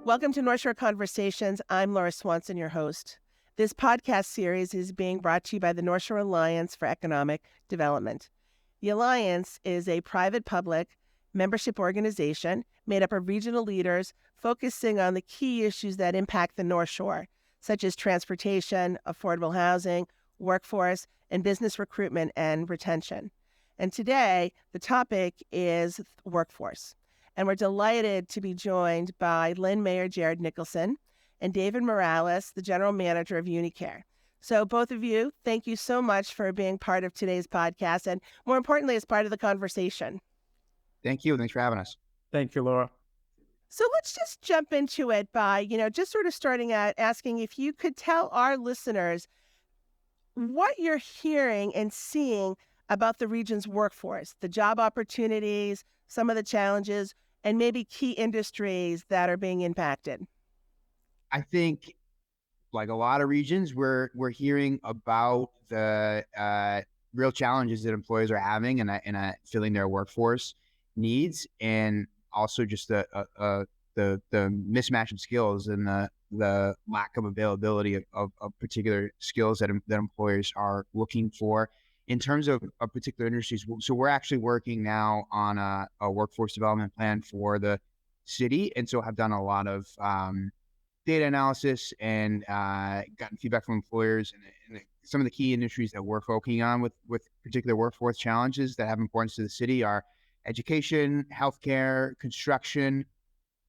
Welcome to North Shore Conversations. I'm Laura Swanson, your host. This podcast series is being brought to you by the North Shore Alliance for Economic Development. The Alliance is a private-public membership organization made up of regional leaders focusing on the key issues that impact the North Shore, such as transportation, affordable housing, workforce, and business recruitment and retention. And today, the topic is workforce. And we're delighted to be joined by Lynn Mayor Jared Nicholson and David Morales, the General Manager of Unicare. So both of you, thank you so much for being part of today's podcast and more importantly, as part of the conversation. Thank you. Thanks for having us. Thank you, Laura. So let's just jump into it by, just sort of starting out asking if you could tell our listeners what you're hearing and seeing about the region's workforce, the job opportunities, some of the challenges, and maybe key industries that are being impacted. I think, like a lot of regions, we're hearing about the real challenges that employers are having in filling their workforce needs, and also just the mismatch of skills and the lack of availability of particular skills that employers are looking for. In terms of particular industries, so we're actually working now on a workforce development plan for the city, and so have done a lot of data analysis and gotten feedback from employers. And some of the key industries that we're focusing on with particular workforce challenges that have importance to the city are education, healthcare, construction,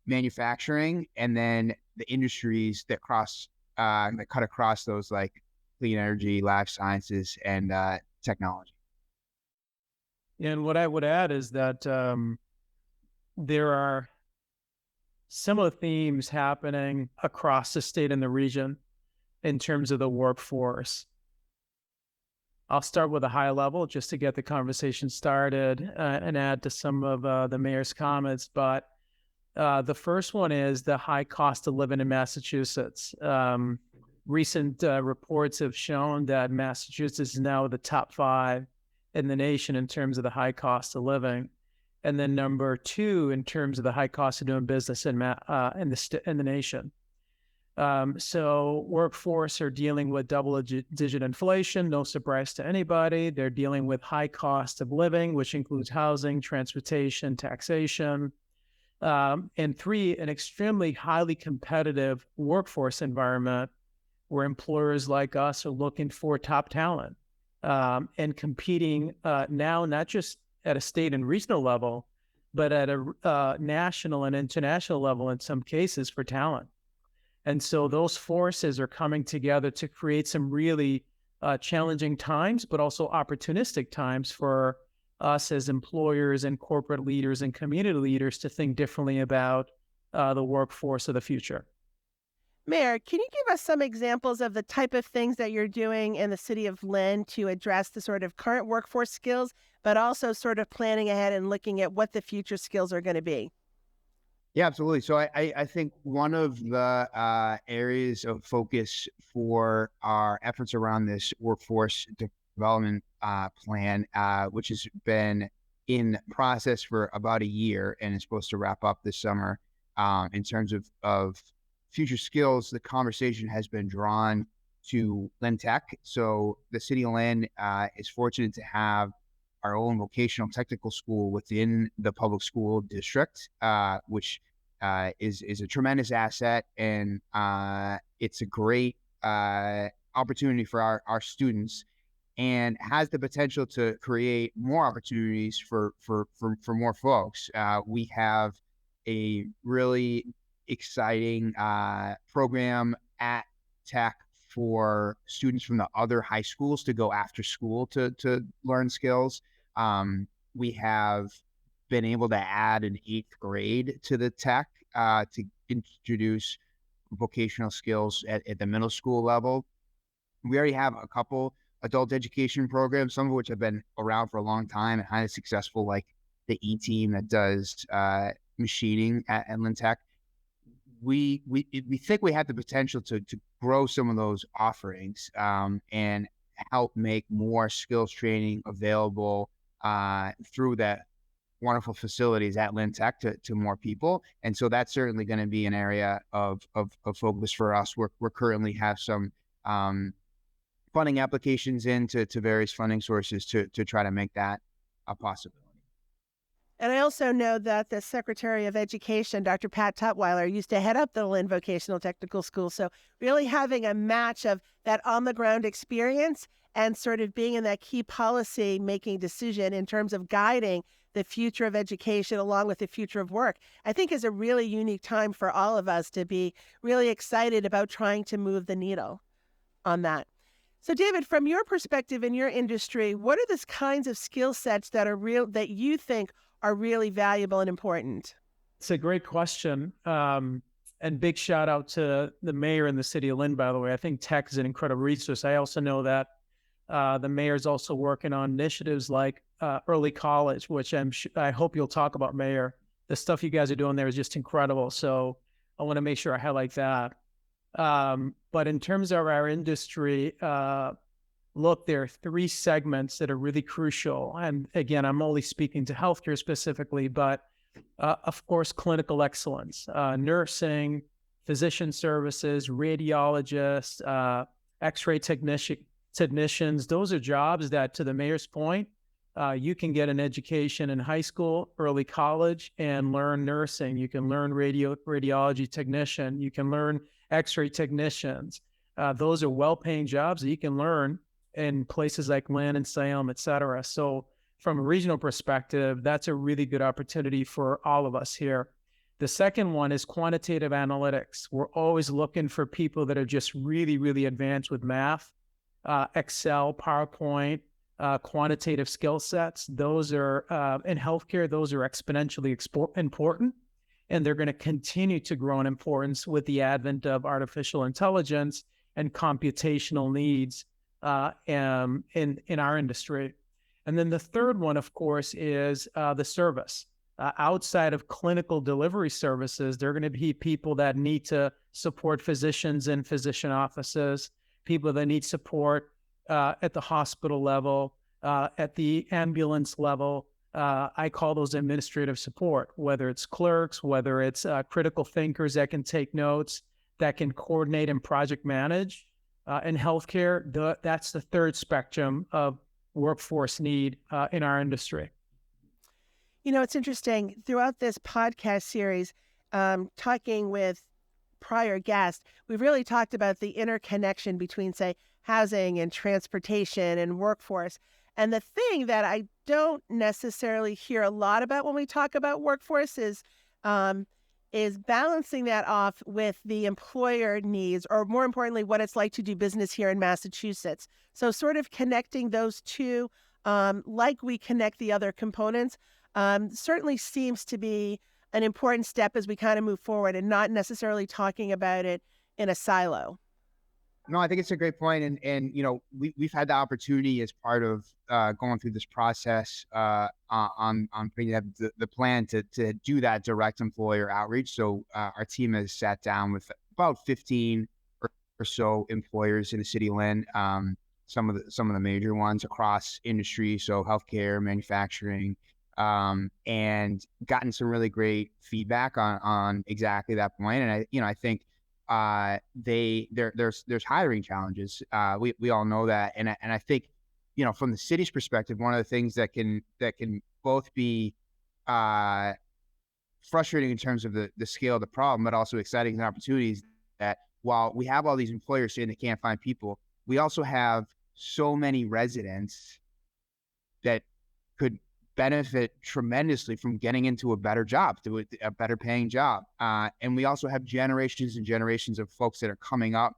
manufacturing, and then the industries that cut across those, like clean energy, life sciences, and technology. And what I would add is that there are similar themes happening across the state and the region in terms of the workforce. I'll start with a high level just to get the conversation started and add to some of the mayor's comments. But the first one is the high cost of living in Massachusetts. Recent reports have shown that Massachusetts is now the top 5 in the nation in terms of the high cost of living, and then number 2 in terms of the high cost of doing business in the nation. So workforce are dealing with double-digit inflation, no surprise to anybody. They're dealing with high cost of living, which includes housing, transportation, taxation. And 3, an extremely highly competitive workforce environment where employers like us are looking for top talent and competing now not just at a state and regional level, but at a national and international level in some cases for talent. And so those forces are coming together to create some really challenging times, but also opportunistic times for us as employers and corporate leaders and community leaders to think differently about the workforce of the future. Mayor, can you give us some examples of the type of things that you're doing in the city of Lynn to address the sort of current workforce skills, but also sort of planning ahead and looking at what the future skills are going to be? Yeah, absolutely. So I think one of the areas of focus for our efforts around this workforce development plan, which has been in process for about a year and is supposed to wrap up this summer, in terms of future skills, the conversation has been drawn to Lynn Tech. So the city of Lynn is fortunate to have our own vocational technical school within the public school district, which is a tremendous asset, and it's a great opportunity for our students, and has the potential to create more opportunities for more folks. We have a really exciting program at Tech for students from the other high schools to go after school to learn skills. We have been able to add an 8th grade to the Tech to introduce vocational skills at the middle school level. We already have a couple adult education programs, some of which have been around for a long time and highly successful, like the E-Team that does machining at Lynn Tech. We think we have the potential to grow some of those offerings and help make more skills training available through that wonderful facilities at Lynn Tech to more people. And so that's certainly going to be an area of focus for us. We're currently have some funding applications into various funding sources to try to make that a possibility. And I also know that the Secretary of Education, Dr. Pat Tutwiler, used to head up the Lynn Vocational Technical School. So really having a match of that on-the-ground experience and sort of being in that key policy-making decision in terms of guiding the future of education along with the future of work, I think is a really unique time for all of us to be really excited about trying to move the needle on that. So, David, from your perspective in your industry, what are the kinds of skill sets that are real that you think are really valuable and important? It's a great question. And big shout out to the mayor in the city of Lynn, by the way. I think tech is an incredible resource. I also know that the mayor's also working on initiatives like early college, which I hope you'll talk about, Mayor. The stuff you guys are doing there is just incredible. So I want to make sure I highlight that. But in terms of our industry, look, there are three segments that are really crucial. And again, I'm only speaking to healthcare specifically, but of course, clinical excellence, nursing, physician services, radiologists, X-ray technicians. Those are jobs that, to the mayor's point, you can get an education in high school, early college, and learn nursing. You can learn radiology technician. You can learn X-ray technicians. Those are well-paying jobs that you can learn in places like Lynn and Salem, et cetera. So from a regional perspective, that's a really good opportunity for all of us here. The second one is quantitative analytics. We're always looking for people that are just really, really advanced with math, Excel, PowerPoint, quantitative skill sets. Those are, in healthcare, those are exponentially important. And they're going to continue to grow in importance with the advent of artificial intelligence and computational needs in our industry. And then the third one, of course, is the service. Outside of clinical delivery services, there are going to be people that need to support physicians in physician offices, people that need support at the hospital level, at the ambulance level. I call those administrative support, whether it's clerks, whether it's critical thinkers that can take notes, that can coordinate and project manage. In healthcare, that's the third spectrum of workforce need in our industry. You know, it's interesting. Throughout this podcast series, talking with prior guests, we've really talked about the interconnection between, say, housing and transportation and workforce. And the thing that I don't necessarily hear a lot about when we talk about workforce is balancing that off with the employer needs, or more importantly, what it's like to do business here in Massachusetts. So sort of connecting those two, like we connect the other components, certainly seems to be an important step as we kind of move forward and not necessarily talking about it in a silo. No, I think it's a great point. And you know, we've had the opportunity as part of going through this process on putting up the plan to do that direct employer outreach. So our team has sat down with about 15 or so employers in the city of Lynn, some of the major ones across industry, so healthcare, manufacturing, and gotten some really great feedback on exactly that point. And I think there's hiring challenges. We all know that. And I think, from the city's perspective, one of the things that can both be frustrating in terms of the scale of the problem, but also exciting opportunities, that while we have all these employers saying they can't find people, we also have so many residents that could benefit tremendously from getting into a better job, to a better paying job. And we also have generations and generations of folks that are coming up,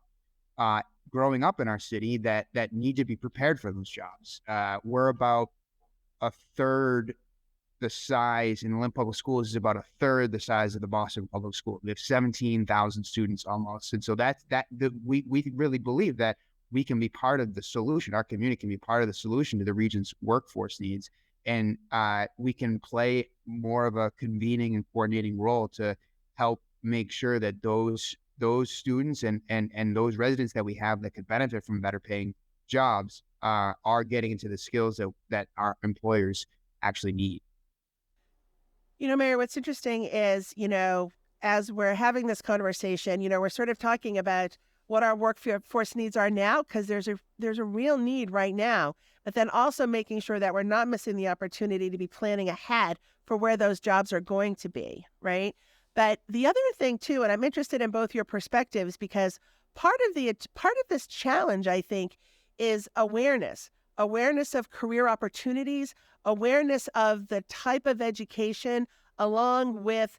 growing up in our city that need to be prepared for those jobs. We're about a third the size, in Lynn Public Schools is about a third the size of the Boston Public School. We have 17,000 students almost. And so we really believe that we can be part of the solution. Our community can be part of the solution to the region's workforce needs. And we can play more of a convening and coordinating role to help make sure that those students and those residents that we have that could benefit from better paying jobs are getting into the skills that our employers actually need. Mayor, what's interesting is, as we're having this conversation, we're sort of talking about what our workforce needs are now, because there's a real need right now, but then also making sure that we're not missing the opportunity to be planning ahead for where those jobs are going to be, right? But the other thing too, and I'm interested in both your perspectives, because part of this challenge, I think, is awareness of career opportunities, awareness of the type of education, along with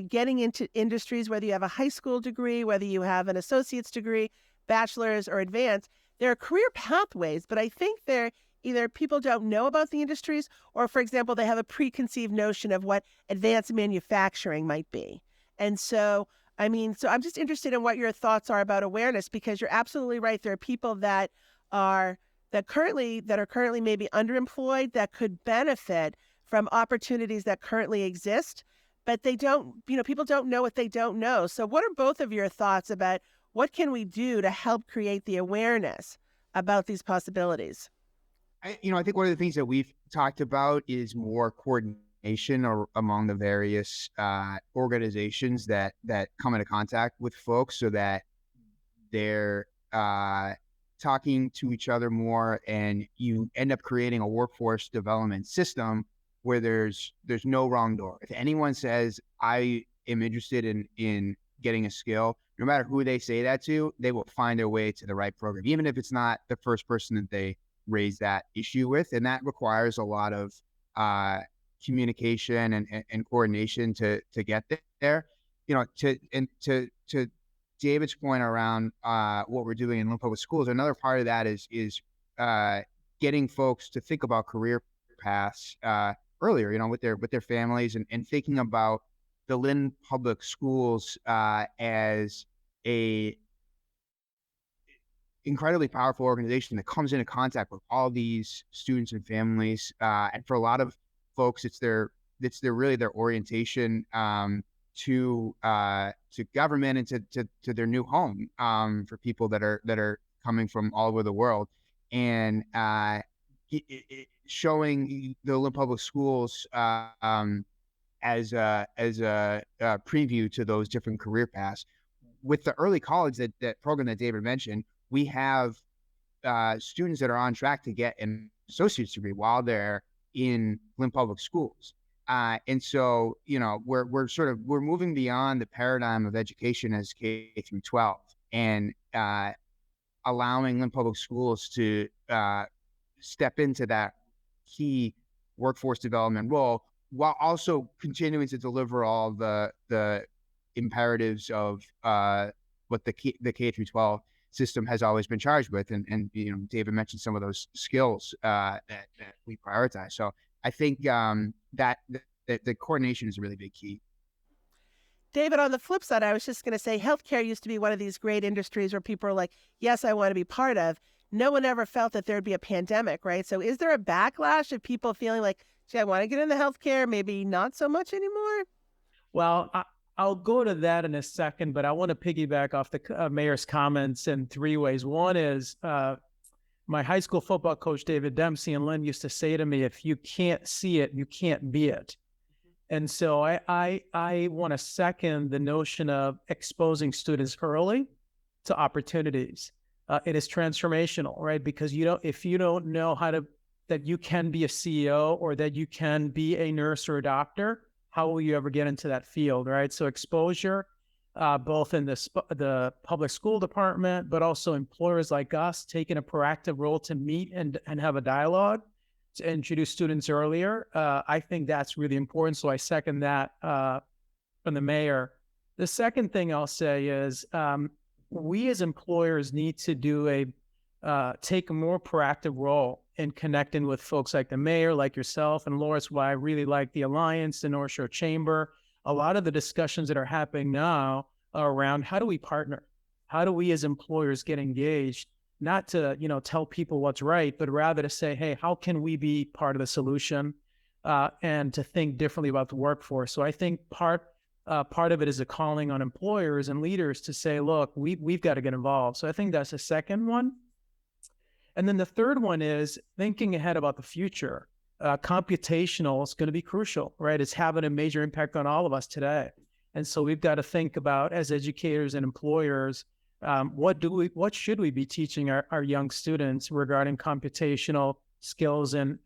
getting into industries, whether you have a high school degree, whether you have an associate's degree, bachelor's, or advanced. There are career pathways, but I think they're either people don't know about the industries, or, for example, they have a preconceived notion of what advanced manufacturing might be. And so, I'm just interested in what your thoughts are about awareness, because you're absolutely right. There are people are currently maybe underemployed that could benefit from opportunities that currently exist, but they don't, people don't know what they don't know. So what are both of your thoughts about what can we do to help create the awareness about these possibilities? I think one of the things that we've talked about is more coordination or among the various organizations that come into contact with folks, so that they're talking to each other more, and you end up creating a workforce development system where there's no wrong door. If anyone says, I am interested in getting a skill, no matter who they say that to, they will find their way to the right program, even if it's not the first person that they raise that issue with. And that requires a lot of communication and coordination to get there. To David's point around what we're doing in Lynn Public Schools, another part of that is getting folks to think about career paths earlier, with their families, and thinking about the Lynn Public Schools as a incredibly powerful organization that comes into contact with all these students and families. And for a lot of folks, it's really their orientation to government and to their new home, for people that are coming from all over the world. And showing the Lynn Public Schools as a preview to those different career paths. With the early college, that program that David mentioned, we have students that are on track to get an associate's degree while they're in Lynn Public Schools. And so, we're moving beyond the paradigm of education as K through 12, and allowing Lynn Public Schools to step into that key workforce development role, while also continuing to deliver all the imperatives of what the K through 12 system has always been charged with. And David mentioned some of those skills that we prioritize. So I think that the coordination is a really big key. David, on the flip side, I was just going to say healthcare used to be one of these great industries where people are like, yes, I want to be part of. No one ever felt that there'd be a pandemic, right? So is there a backlash of people feeling like, gee, I want to get into healthcare, maybe not so much anymore? Well, I'll go to that in a second, but I want to piggyback off the mayor's comments in three ways. One is my high school football coach, David Dempsey, and Lynn used to say to me, if you can't see it, you can't be it. And so I want to second the notion of exposing students early to opportunities. It is transformational, right? Because if you don't know that you can be a CEO or that you can be a nurse or a doctor, how will you ever get into that field, right? So exposure, both in the public school department, but also employers like us taking a proactive role to meet and have a dialogue to introduce students earlier. I think that's really important. So I second that from the mayor. The second thing I'll say is we as employers need to take a more proactive role in connecting with folks like the mayor, like yourself and Loris, why I really like the Alliance, the North Shore Chamber. A lot of the discussions that are happening now are around how do we partner? How do we as employers get engaged? Not to, tell people what's right, but rather to say, hey, how can we be part of the solution and to think differently about the workforce? So I think part of it is a calling on employers and leaders to say, look, we've got to get involved. So I think that's the second one. And then the third one is thinking ahead about the future. computational is going to be crucial, right? It's having a major impact on all of us today. And so we've got to think about, as educators and employers, what should we be teaching our young students regarding computational skills and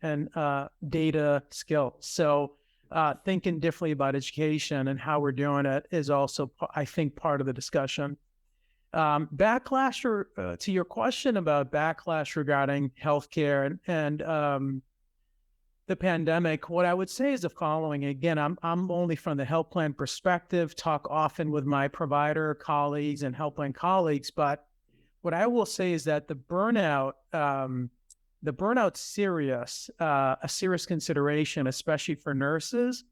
data skills? So thinking differently about education and how we're doing it is also, I think, part of the discussion. Backlash, to your question about backlash regarding healthcare and the pandemic, what I would say is the following. Again, I'm only from the health plan perspective, talk often with my provider colleagues and health plan colleagues, but what I will say is that the burnout a serious consideration, especially for nurses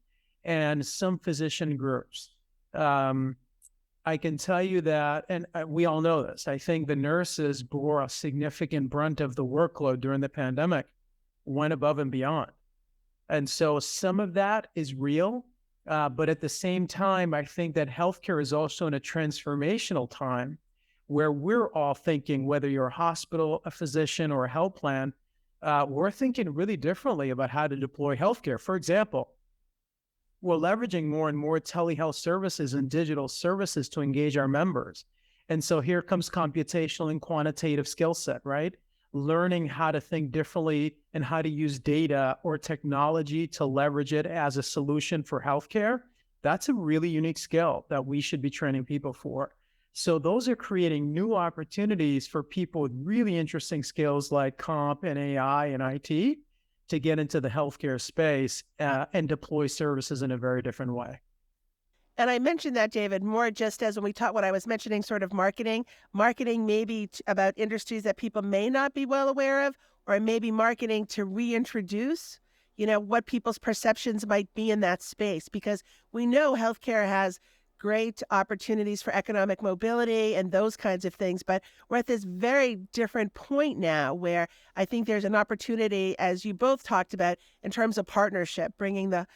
and some physician groups. I can tell you that, and we all know this, I think the nurses bore a significant brunt of the workload during the pandemic, went above and beyond. And so some of that is real, but at the same time, I think that healthcare is also in a transformational time where we're all thinking, whether you're a hospital, a physician, or a health plan, we're thinking really differently about how to deploy healthcare. For example, we're leveraging more and more telehealth services and digital services to engage our members. And so here comes computational and quantitative skill set, right? Learning how to think differently and how to use data or technology to leverage it as a solution for healthcare. That's a really unique skill that we should be training people for. So those are creating new opportunities for people with really interesting skills like comp and AI and IT to get into the healthcare space and deploy services in a very different way. And I mentioned that, David, more just as when we talk, what I was mentioning, sort of marketing maybe about industries that people may not be well aware of, or maybe marketing to reintroduce, what people's perceptions might be in that space. Because we know healthcare has great opportunities for economic mobility and those kinds of things. But we're at this very different point now where I think there's an opportunity, as you both talked about, in terms of partnership, bringing the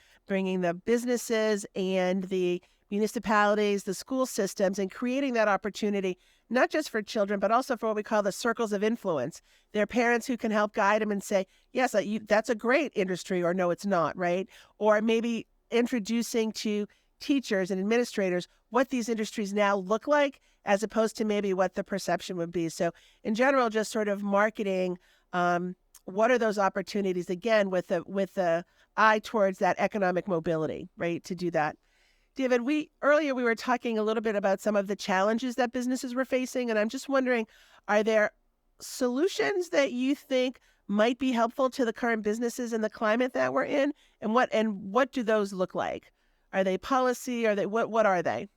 businesses and the municipalities, the school systems, and creating that opportunity, not just for children, but also for what we call the circles of influence. There are parents who can help guide them and say, yes, that's a great industry, or no, it's not, right? Or maybe introducing to teachers and administrators what these industries now look like, as opposed to maybe what the perception would be. So in general, just sort of marketing, what are those opportunities, again, with the eye towards that economic mobility, right, to do that. David, earlier we were talking a little bit about some of the challenges that businesses were facing, and I'm just wondering, are there solutions that you think might be helpful to the current businesses and the climate that we're in, and what do those look like? Are they policy? Are they what are they?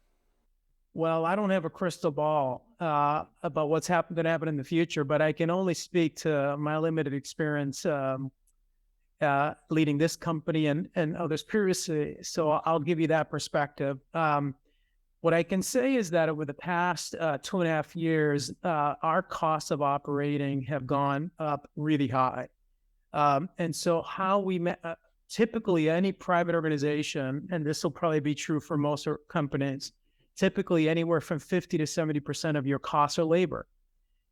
Well, I don't have a crystal ball about what's going to happen in the future, but I can only speak to my limited experience leading this company and others previously. So I'll give you that perspective. What I can say is that over the past 2.5 years, our costs of operating have gone up really high. And so how typically any private organization, and this will probably be true for most companies, typically anywhere from 50 to 70% of your costs are labor.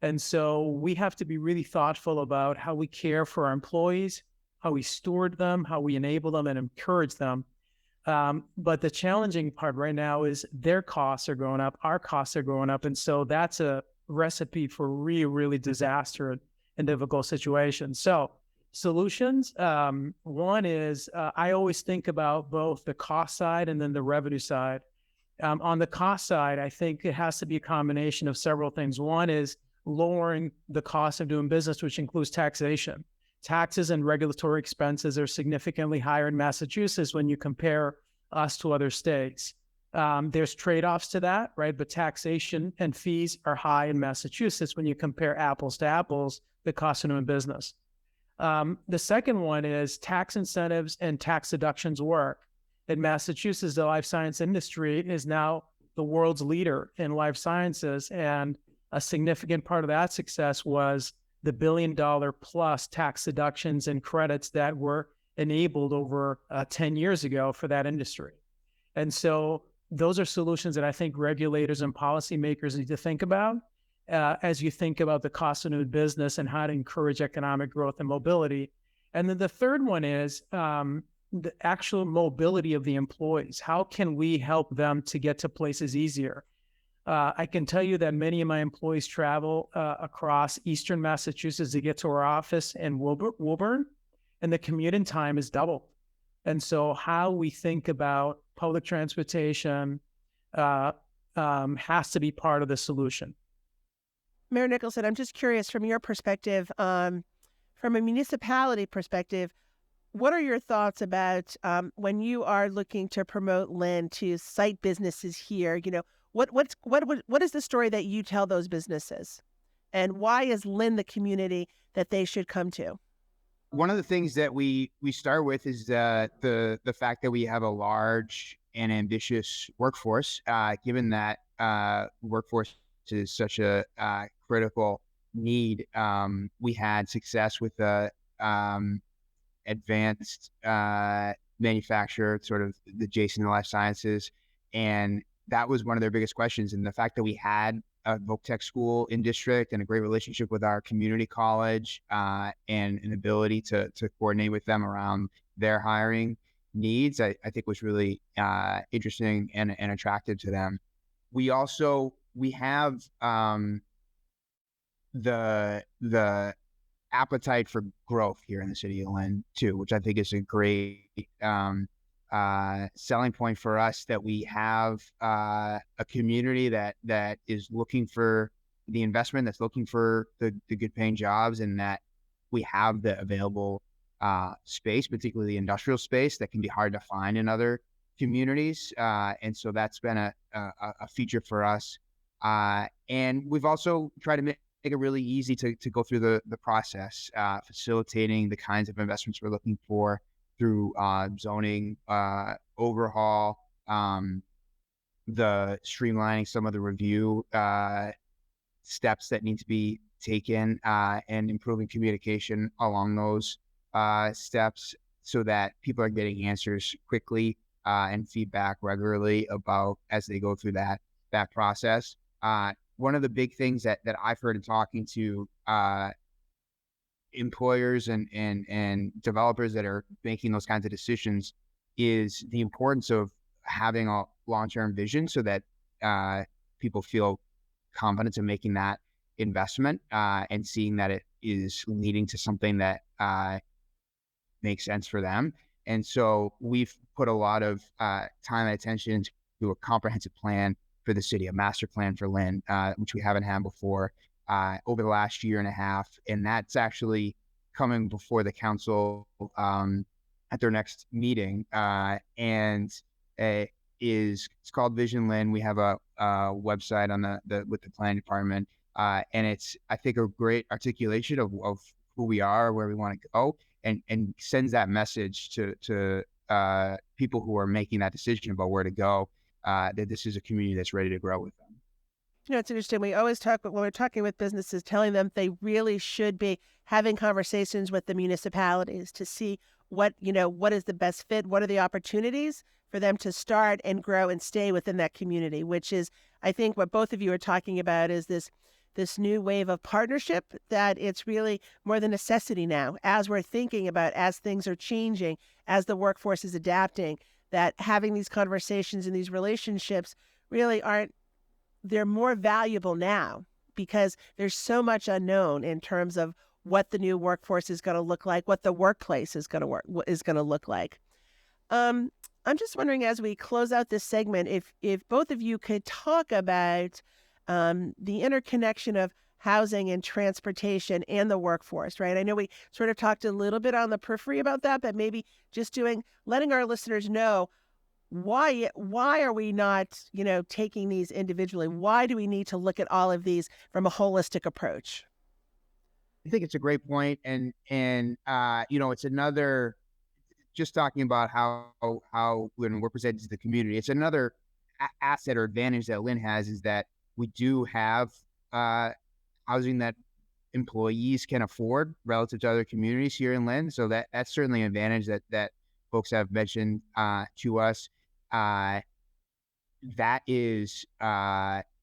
And so we have to be really thoughtful about how we care for our employees, how we steward them, how we enable them and encourage them. But the challenging part right now is their costs are going up, our costs are going up. And so that's a recipe for really disaster and difficult situations. So solutions, one is I always think about both the cost side and then the revenue side. On the cost side, I think it has to be a combination of several things. One is lowering the cost of doing business, which includes taxation. Taxes and regulatory expenses are significantly higher in Massachusetts when you compare us to other states. There's trade-offs to that, right? But taxation and fees are high in Massachusetts when you compare apples to apples, the cost of doing business. The second one is tax incentives and tax deductions work. In Massachusetts, the life science industry is now the world's leader in life sciences, and a significant part of that success was the $1 billion plus tax deductions and credits that were enabled over 10 years ago for that industry. And so those are solutions that I think regulators and policymakers need to think about as you think about the cost of doing business and how to encourage economic growth and mobility. And then the third one is the actual mobility of the employees. How can we help them to get to places easier? I can tell you that many of my employees travel across Eastern Massachusetts to get to our office in Woburn, and the commuting time is doubled. And so how we think about public transportation has to be part of the solution. Mayor Nicholson, I'm just curious from your perspective, from a municipality perspective, what are your thoughts about when you are looking to promote Lynn to site businesses here? What is the story that you tell those businesses, and why is Lynn the community that they should come to? One of the things that we start with is the fact that we have a large and ambitious workforce. Given that workforce is such a critical need, we had success with the advanced manufacturer, sort of adjacent to life sciences, and that was one of their biggest questions. And the fact that we had a voc tech school in district and a great relationship with our community college, and an ability to coordinate with them around their hiring needs, I think was really interesting and attractive to them. We have the appetite for growth here in the city of Lynn too, which I think is a great selling point for us, that we have a community that is looking for the investment, that's looking for the good paying jobs, and that we have the available space, particularly the industrial space, that can be hard to find in other communities. And so that's been a feature for us. And we've also tried to make it really easy to go through the process, facilitating the kinds of investments we're looking for through zoning overhaul, the streamlining some of the review steps that need to be taken, and improving communication along those steps, so that people are getting answers quickly and feedback regularly about as they go through that process. One of the big things that I've heard in talking to employers and developers that are making those kinds of decisions is the importance of having a long-term vision, so that people feel confident in making that investment, and seeing that it is leading to something that makes sense for them. And so we've put a lot of time and attention to a comprehensive plan for the city, a master plan for Lynn, which we haven't had before, over the last year and a half. And that's actually coming before the council at their next meeting. And it's called Vision Lynn. We have a website on with the planning department. And it's, I think, a great articulation of who we are, where we want to go, and sends that message to people who are making that decision about where to go, that this is a community that's ready to grow with them. It's interesting. We always talk when we're talking with businesses, telling them they really should be having conversations with the municipalities to see what is the best fit, what are the opportunities for them to start and grow and stay within that community, which is, I think, what both of you are talking about is this new wave of partnership, that it's really more the necessity now, as we're thinking about, as things are changing, as the workforce is adapting, that having these conversations and these relationships really they're more valuable now, because there's so much unknown in terms of what the new workforce is going to look like, what the workplace is going to look like. I'm just wondering, as we close out this segment, if both of you could talk about the interconnection of housing and transportation and the workforce, right? I know we sort of talked a little bit on the periphery about that, but maybe just letting our listeners know why are we not, taking these individually? Why do we need to look at all of these from a holistic approach? I think it's a great point, and it's another, just talking about how when we're presented to the community, it's another asset or advantage that Lynn has, is that we do have housing that employees can afford relative to other communities here in Lynn. So that's certainly an advantage that folks have mentioned to us. That is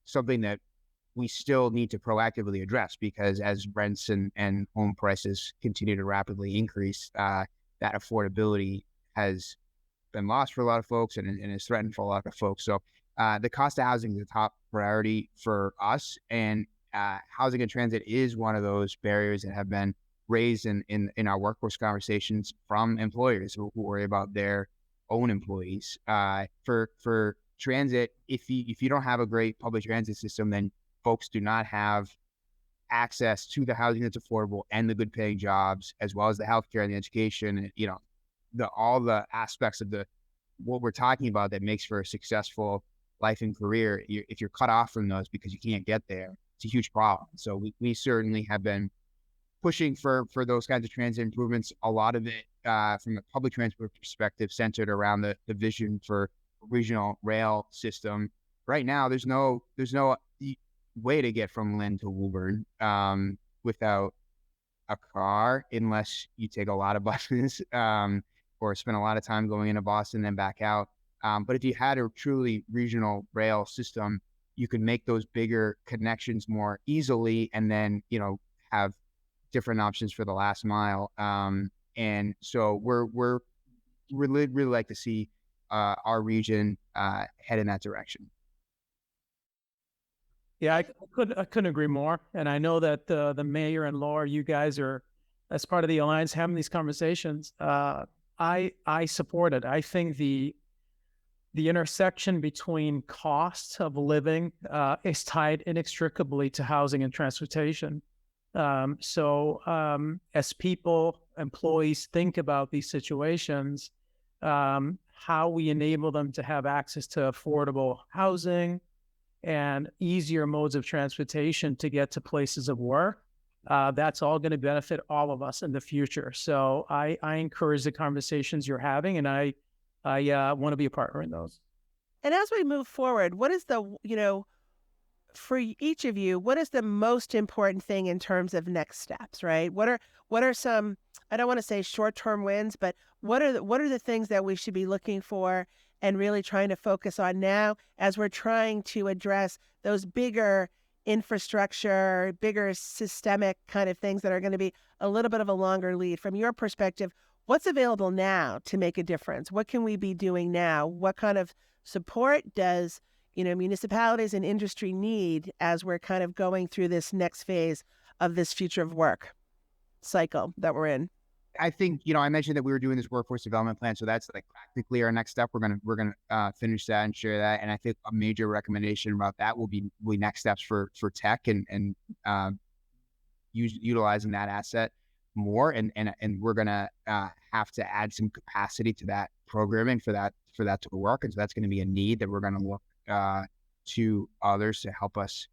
something that we still need to proactively address, because as rents and home prices continue to rapidly increase, that affordability has been lost for a lot of folks, and is threatened for a lot of folks. So the cost of housing is a top priority for us, and housing and transit is one of those barriers that have been raised in our workforce conversations from employers who worry about their own employees. For transit, if you don't have a great public transit system, then folks do not have access to the housing that's affordable and the good paying jobs, as well as the healthcare and the education, and all the aspects of what we're talking about that makes for a successful life and career. If you're cut off from those because you can't get there, it's a huge problem. So we certainly have been pushing for those kinds of transit improvements. A lot of it from the public transport perspective centered around the vision for regional rail system. Right now, there's no way to get from Lynn to Woburn without a car, unless you take a lot of buses or spend a lot of time going into Boston and then back out. But if you had a truly regional rail system, you could make those bigger connections more easily, and then have different options for the last mile. And so we're really like to see our region head in that direction. Yeah, I couldn't agree more. And I know that the mayor and Laura, you guys are, as part of the alliance, having these conversations. I support it. I think the intersection between costs of living is tied inextricably to housing and transportation. So as people, employees think about these situations, how we enable them to have access to affordable housing and easier modes of transportation to get to places of work, that's all going to benefit all of us in the future. So I encourage the conversations you're having, and I want to be a partner in those. And as we move forward, what is for each of you, what is the most important thing in terms of next steps, right? What are some, I don't want to say short-term wins, but what are the things that we should be looking for and really trying to focus on now as we're trying to address those bigger infrastructure, bigger systemic kind of things that are going to be a little bit of a longer lead? From your perspective, what's available now to make a difference? What can we be doing now? What kind of support does municipalities and industry need as we're kind of going through this next phase of this future of work cycle that we're in? I think, I mentioned that we were doing this workforce development plan. So that's like practically our next step. We're going to finish that and share that. And I think a major recommendation about that will be next steps for tech and utilizing that asset more. And we're going to have to add some capacity to that programming for that to work. And so that's going to be a need that we're going to look to others to help us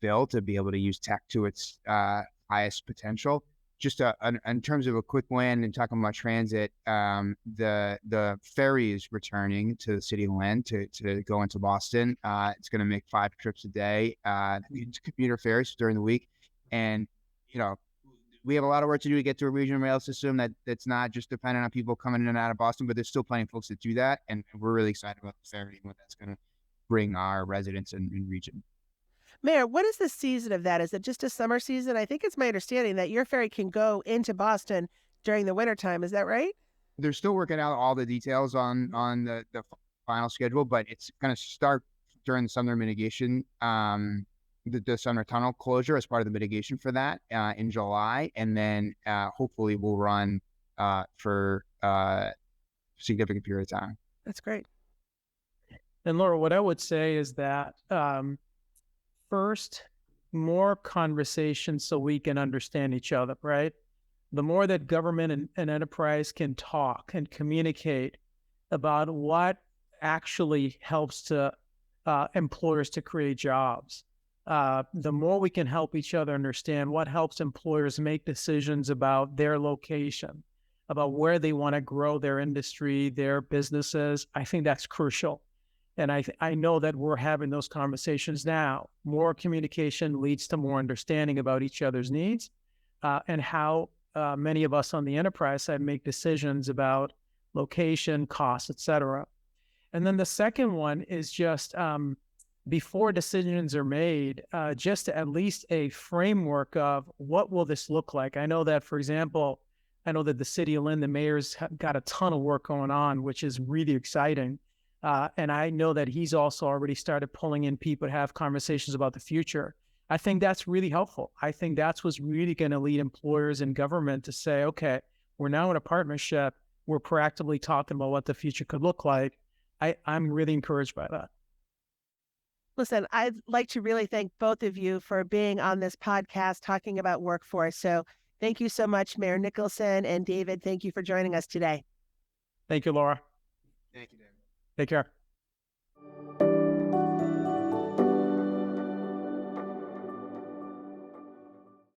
fill, to be able to use tech to its highest potential. Just in terms of a quick win and talking about transit, the ferry is returning to the city of Lynn to go into Boston. It's going to make 5 trips a day. It's commuter ferries during the week. And, we have a lot of work to do to get to a regional rail system that's not just dependent on people coming in and out of Boston, but there's still plenty of folks that do that. And we're really excited about the ferry and what that's going to bring our residents and region. Mayor, what is the season of that? Is it just a summer season? I think it's my understanding that your ferry can go into Boston during the wintertime. Is that right? They're still working out all the details on the final schedule, but it's going to start during the summer mitigation, the summer tunnel closure as part of the mitigation for that in July. And then hopefully we'll run for a significant period of time. That's great. And Laura, what I would say is that first, more conversation so we can understand each other, right? The more that government and enterprise can talk and communicate about what actually helps to employers to create jobs, the more we can help each other understand what helps employers make decisions about their location, about where they want to grow their industry, their businesses. I think that's crucial. And I know that we're having those conversations now. More communication leads to more understanding about each other's needs and how many of us on the enterprise side make decisions about location, costs, et cetera. And then the second one is just before decisions are made, just at least a framework of what will this look like. I know that, for example, I know that the city of Lynn, the mayor's got a ton of work going on, which is really exciting. And I know that he's also already started pulling in people to have conversations about the future. I think that's really helpful. I think that's what's really going to lead employers and government to say, okay, we're now in a partnership. We're proactively talking about what the future could look like. I'm really encouraged by that. Listen, I'd like to really thank both of you for being on this podcast talking about workforce. So thank you so much, Mayor Nicholson and David. Thank you for joining us today. Thank you, Laura. Thank you, David. Take care.